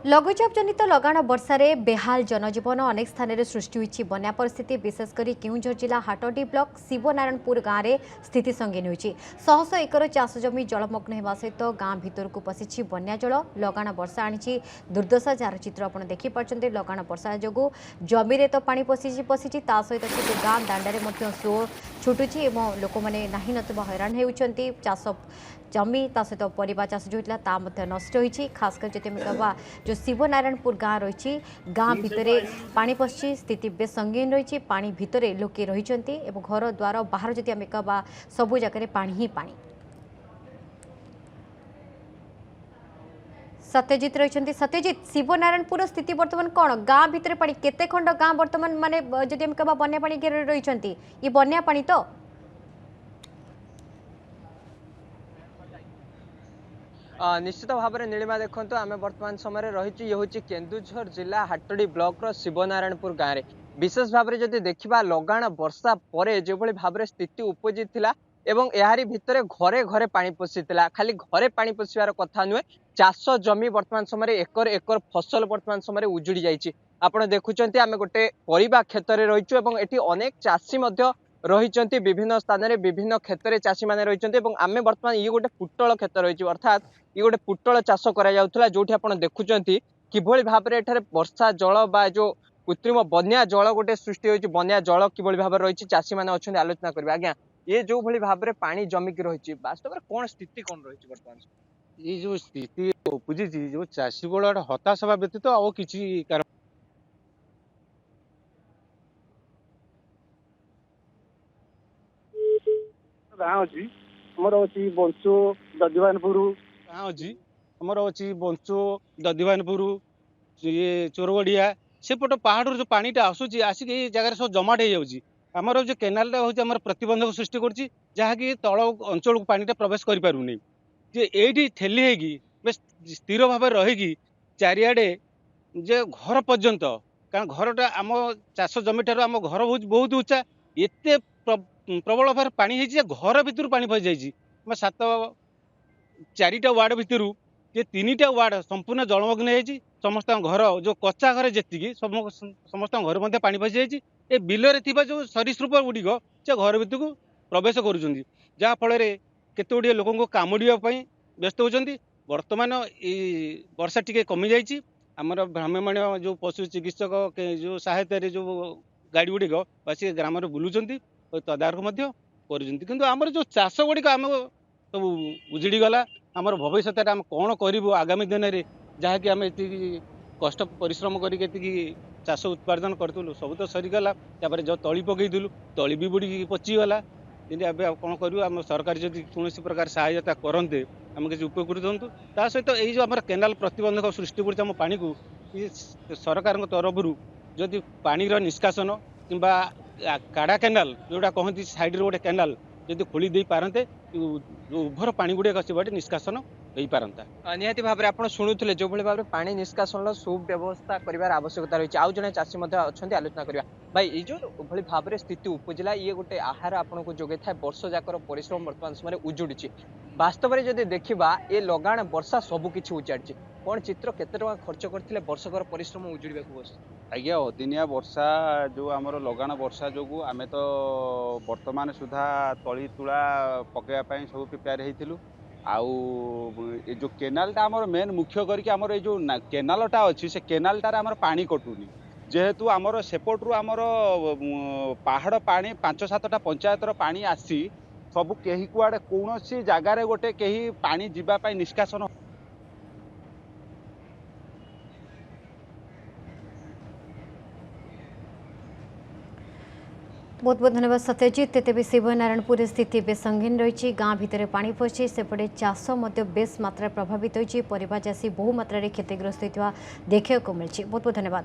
लघुचाप जनित लगाण वर्षा रे बेहाल जनजीवन अनेक स्थान में सृष्टि होती बन्या परिस्थिति विशेषकर केउझर जिला हाटडी ब्लॉक शिवनारायणपुर गाँव में स्थिति संगीन होती शह शह एकर चाष जमी जलमग्न होगा सहित गाँ भीतर को पशिछि बन्या जल लगाण वर्षा आनी दुर्दशा जार चित्र आप देखिपारे लगाण वर्षा जो जमी तो पानी पशिछि ता सहित किसी गाँ दांडे सो छुटुची लोक मैंने नाही नतुबा हैरान होती चाष जमी ता सहित परिवा चाष जो होता नष्ट होती खासकर जब कह जो शिवनारायणपुर गाँ रही गाँ भितर पानी पशि स्थिति बेस संगीन रही पानी भितर लोके रही घर द्वार बाहर जदि आम कह सबू जगह पानी ही पानी। सत्यजित रही सत्यजित शिवनारायणपुर स्थिति बर्तमान कौन गाँ भितर पानी केते खंड गाँ बर्तमान माने जदि आम कह बन्या पानी घेर रही ये बन्या पानी तो निश्चित भाव में नीलिमा देखो आम वर्तमान समय रही ये हूँ केन्दुझर जिला हाटडी ब्लॉक शिवनारायणपुर गाँव में विशेष भाव में जब देखा लगाण वर्षा पर जो भाव में स्थिति उपजी एवं यारी भितर घरे घरे पानी पशिला खाली घरे पानी पशिबार कथा नुहे चाष जमी वर्तमान समय एकर एकर फसल वर्तमान समय उजुड़ी जाइए आप देखुं आम गोटे परिबा क्षेत्र में रहीचु एवं एटी अनेक चाषी रही विभिन्न स्थान में विभिन्न क्षेत्र में चाषी मैंने रही आम बर्तमान ये गोटे पुटल क्षेत्र रही अर्थात ये गोटे पुटल चाष करा जो आप देखुं किभली भाव में एठारे वर्षा जल बा जो कृत्रिम बन्या जल गोटे सृष्टि होती बन्या जल किभली भाव रही चाषी मैंने अच्छा आलोचना करेंगे आज्ञा ये जो भली भाव में पानी जमिक रही वास्तव में कौन स्थिति कौन रही बर्तमान ये जो स्थिति उपजी जो चाषी बड़ हताश हवा व्यतीत आउ कि गाँ अच्छी आमर अच्छी बंचो दधिवानपुर गाँ अच्छी आमर अच्छी बंचो दधिवानपुर ये चोरगड़िया सेपट पहाड़ जो पानीटा आसूची आसिक ये जगह सब जमाट हो जाऊँगी आमर जो केनालटा हूँ प्रतिबंधक सृष्टि करुच्ची जहाँकि तल अंचल को पानीटा प्रवेश करें जे ये ठेली होगी बेस स्थिर भाव रहीकि चारिआडे जे घर पर्यंत कारण घरटा आम चाष जमी ठार आम घर बहुत उच्चा एत प्रबल भाव पानी है घर भितर पानी पशि जाइए सात चारिटा वार्ड भितर ये 3टा वार्ड संपूर्ण जलमग्न है समस्त घर जो कच्चा घर जी समस्त घर मध्य पानी पशि जाइए ए बिलरे थिबा जो सरीसृप गुड़िक से घर भितर को प्रवेश करुँच जहाँफल केते लोक कामुड़ापी व्यस्त होती बर्तमान वर्षा टी कमी जाइए आमर भ्राम्यमाण जो पशु चिकित्सक जो सहायता जो गाड़ी गुड़िक बासी ग्राम बुलूं तदारख किंतु आमर जो चाष गुड़िक आम सब उजड़ी गला आमर भविष्य आम कौन करूँ आगामी दिन में जहाँकि आम ये कष्ट परिश्रम करके चाष उत्पादन करूँ सब तो सरीगला जो तली पकईलु तली भी बुड़ी पचिगला कौन करूँ आम सरकार जब कौन प्रकार सहायता करते आम किसी उपकृत हूँ ता सहित यही जो आम केनाल प्रतिबंधक सृष्टि कर पानी को सरकार तरफ जदि पानी निष्कासन कि काड़ा केनाल जोटा कहती साइड गोटे केनाल जदि खोली दे पारते जो उभर पानी गुड़ाक से बाटे निष्कासन हो पारता निहाती भाव में आप शुणुले जो भाई भाव में पानी निष्कासन सुव्यवस्था कर आवश्यकता रही आउ जड़े चाषी अच्छा आलोचना करवा भाई ये जो भाई भाव में स्थिति उपजिला ये गोटे आहार आपको जोगे था वर्ष जाकर परिश्रम वर्तमान समय उजुड़ी वास्तव में जब देखा ये लगाण वर्षा सबकि उजाड़ी कौन चित्र केते टका खर्च करते वर्षकर परिश्रम उजुड़ा बस आज्ञा अदिनिया वर्षा जो आमर लगाण वर्षा जो आम तो वर्तमान सुधा तली तुला पकड़ा सब प्रिपेयर होइथिलु आउ ये जो केनालटा आमर मेन मुख्य करके आमर ये जो केनालटा अच्छी से केनालटार आमर पानी कटुनी जेहेतु आमर सेपटू आमर पहाड़ पानी 5-7टा पंचायतर पानी आसी सब कहीं कुआड़े कौन सी जगार गोटे कहीं पानी जीवाई निष्कासन बहुत बहुत धन्यवाद सत्यजित तेज शिवनारायणपुर स्थिति बेस संगीन रही गाँ भितर पानी पशि सेपटे चाष बेस मात्रा प्रभावित होती परिवार चाषी बहु मात्रा क्षतिग्रस्त होता देखा मिली बहुत बहुत धन्यवाद।